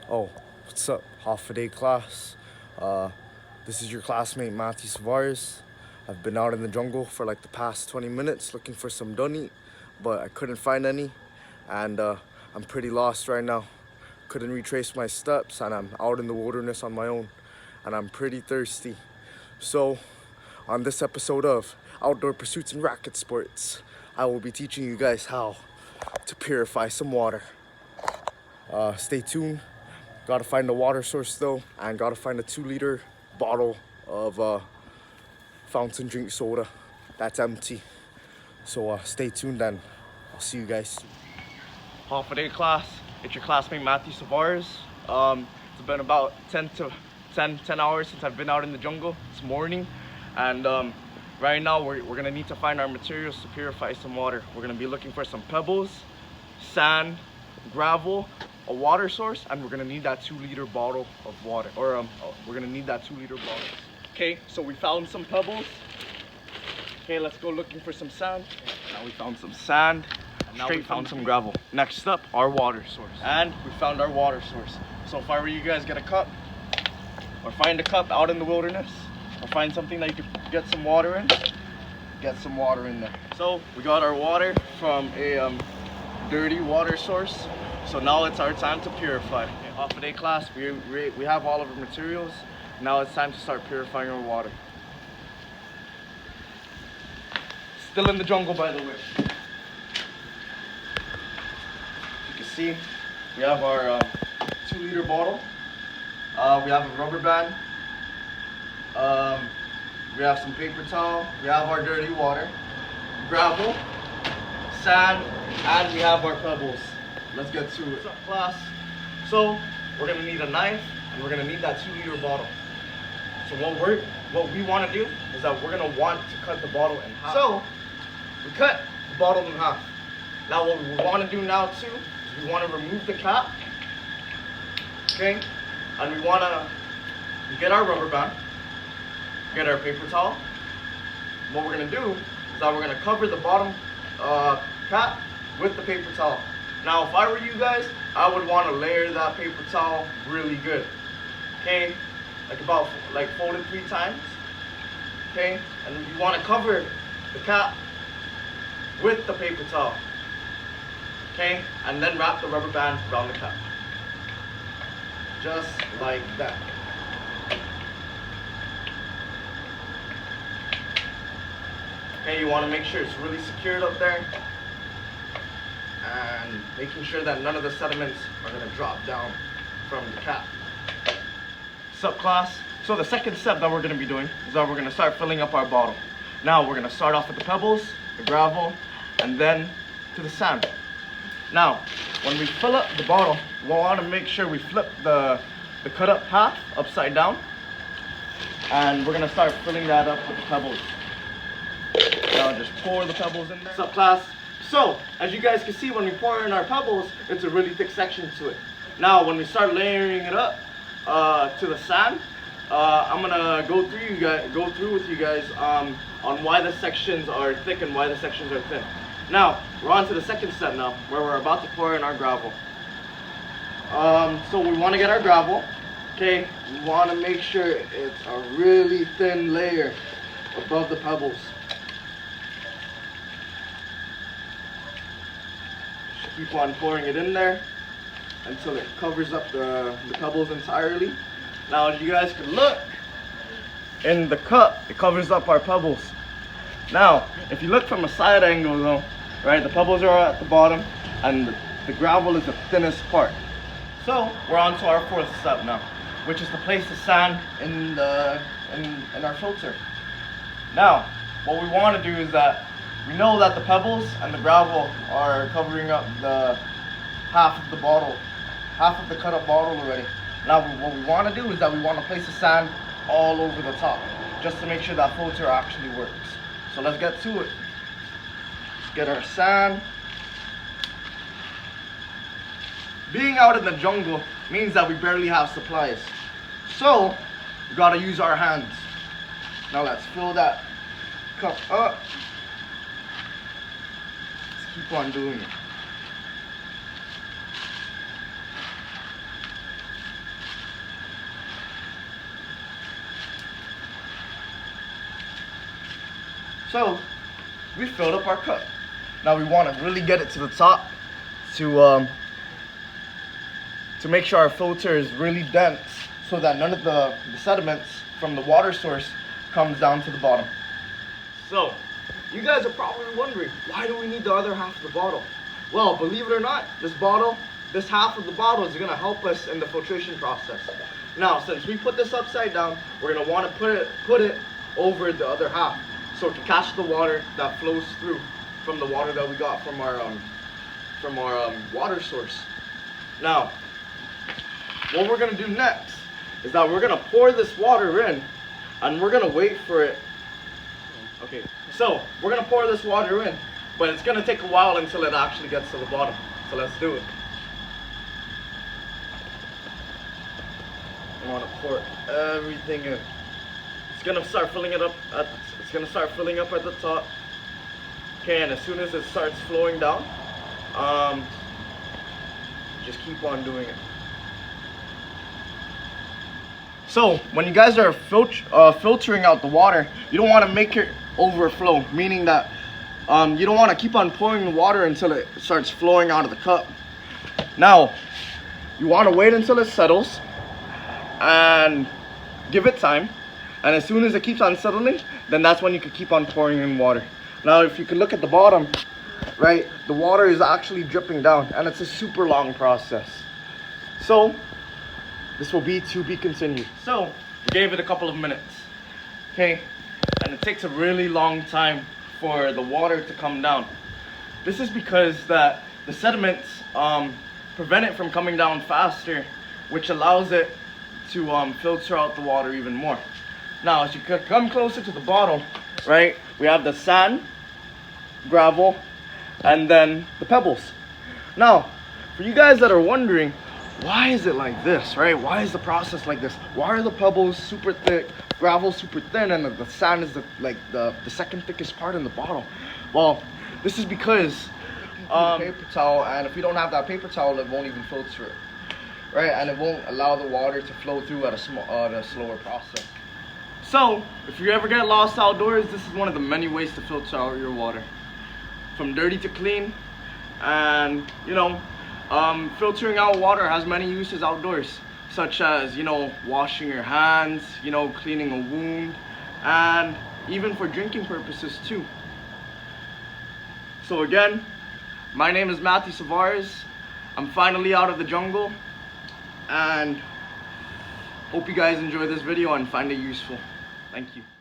Oh, what's up? Half a day class. Uh, this is your classmate Matthew Savares. I've been out in the jungle for like the past 20 minutes looking for some dunny, but I couldn't find any, and I'm pretty lost right now. Couldn't retrace my steps, and I'm out in the wilderness on my own, and I'm pretty thirsty. So, on this episode of Outdoor Pursuits and Racket Sports, I will be teaching you guys how to purify some water. Stay tuned. Gotta find a water source though, and gotta find a 2 liter bottle of fountain drink soda that's empty. So stay tuned and I'll see you guys soon. Half a day class. It's your classmate Matthew Savares. It's been about 10 hours since I've been out in the jungle. It's morning, and right now we're gonna need to find our materials to purify some water. We're gonna be looking for some pebbles, sand, gravel, a water source, and we're gonna need that 2 liter bottle of water, or we're gonna need that 2 liter bottle. Okay, so we found some pebbles. Okay, let's go looking for some sand. Now we found some sand, and now we found some gravel. Next up, our water source. And we found our water source. So if I were you guys, get a cup, or find a cup out in the wilderness, or find something that you could get some water in, get some water in there. So we got our water from a dirty water source. So now it's our time to purify. Okay, half a day class, we have all of our materials. Now it's time to start purifying our water. Still in the jungle, by the way. You can see we have our 2 liter bottle. We have a rubber band. We have some paper towel. We have our dirty water, gravel, sand, and we have our pebbles. Let's get to it. What's up, class? So we're gonna need a knife, and we're gonna need that 2 liter bottle. So what we want to do is that we're gonna want to cut the bottle in half. So we cut the bottle in half. Now what we want to do now too is we want to remove the cap. Okay, and we want to get our rubber band, get our paper towel. What we're gonna do is that we're gonna cover the bottom cap with the paper towel. Now, if I were you guys, I would want to layer that paper towel really good. Okay, like fold it 3 times. Okay, and you want to cover the cap with the paper towel. Okay, and then wrap the rubber band around the cap, just like that. Okay, you want to make sure it's really secured up there, and making sure that none of the sediments are going to drop down from the cap. What's up, class? So the second step that we're going to be doing is that we're going to start filling up our bottle. Now we're going to start off with the pebbles, the gravel, and then to the sand. Now, when we fill up the bottle, we want to make sure we flip the cut up half upside down, and we're going to start filling that up with the pebbles. Now just pour the pebbles in there. What's up, class? So, as you guys can see, when we pour in our pebbles, it's a really thick section to it. Now, when we start layering it up to the sand, I'm gonna go through with you guys on why the sections are thick and why the sections are thin. Now, we're on to the second step now, where we're about to pour in our gravel. So we want to get our gravel. Okay, we want to make sure it's a really thin layer above the pebbles. Keep on pouring it in there until it covers up the pebbles entirely. Now, as you guys can look in the cup, it covers up our pebbles. Now, if you look from a side angle though, right, the pebbles are at the bottom and the gravel is the thinnest part. So we're on to our fourth step now, which is to place the sand in our filter. Now, what we want to do is that we know that the pebbles and the gravel are covering up the half of the bottle, half of the cut up bottle already. Now what we want to do is that we want to place the sand all over the top, just to make sure that filter actually works. So let's get to it. Let's get our sand. Being out in the jungle means that we barely have supplies. So we gotta use our hands. Now let's fill that cup up. Keep on doing it. So we filled up our cup. Now we want to really get it to the top to make sure our filter is really dense so that none of the sediments from the water source comes down to the bottom. So you guys are probably wondering, why do we need the other half of the bottle? Well, believe it or not, this half of the bottle is going to help us in the filtration process. Now, since we put this upside down, we're going to want to put it over the other half so to catch the water that flows through from the water that we got from our water source. Now, what we're going to do next is that we're going to pour this water in and we're going to wait for it. Okay, so we're going to pour this water in, but it's going to take a while until it actually gets to the bottom. So let's do it. I want to pour everything in. It's going to start filling it up it's going to start filling up at the top. Okay, and as soon as it starts flowing down, just keep on doing it. So when you guys are filtering out the water, you don't want to make it overflow, meaning that you don't want to keep on pouring the water until it starts flowing out of the cup. Now, you want to wait until it settles and give it time. And as soon as it keeps on settling, then that's when you can keep on pouring in water. Now, if you can look at the bottom, right, the water is actually dripping down, and it's a super long process. So this will be to be continued. So we gave it a couple of minutes, okay, and it takes a really long time for the water to come down. This is because that the sediments prevent it from coming down faster, which allows it to filter out the water even more. Now, as you come closer to the bottle, right, we have the sand, gravel, and then the pebbles. Now, for you guys that are wondering, why is it like this, right? Why is the process like this? Why are the pebbles super thick, gravel super thin, and the sand is the second thickest part in the bottle? Well, this is because paper towel, and if you don't have that paper towel, it won't even filter it, right? And it won't allow the water to flow through at a slower process. So, if you ever get lost outdoors, this is one of the many ways to filter out your water. From dirty to clean, and filtering out water has many uses outdoors, such as, washing your hands, cleaning a wound, and even for drinking purposes too. So again, my name is Matthew Savares. I'm finally out of the jungle, and hope you guys enjoy this video and find it useful. Thank you.